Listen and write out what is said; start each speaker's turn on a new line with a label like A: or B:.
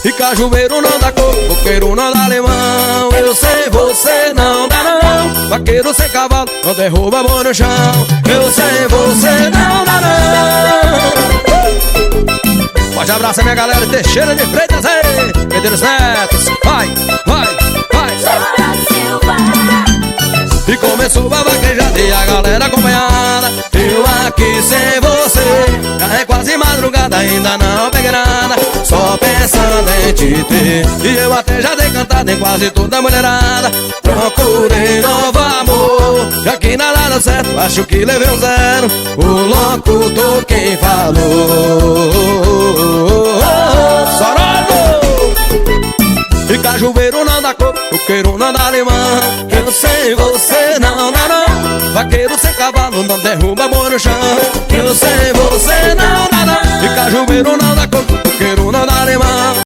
A: E cajueiro não dá coco, coqueiro não dá limão. Eu sei, você não dá não. Vaqueiro sem cavalo não derruba amor no chão. Eu sei, você não dá não. Pode abraçar minha galera de Teixeira de Freitas, ei, Medeiros Netos. Vai, vai, vai. E começou a vaquejada e a galera acompanhada. Eu aqui sem você, já é quase madrugada, ainda não peguei nada, só pensando em te ter. E eu até já dei cantada em quase toda a mulherada. Procurei novo amor, já que nada deu certo, acho que levei um zero. O locutor quem falou. Sorolo! E cajueiro não dá coco, coqueiro não dá limão. Eu sei, você não dá não. Vaqueiro sem cavalo não derruba amor no chão. Eu sei, você não dá não. E cajueiro não dá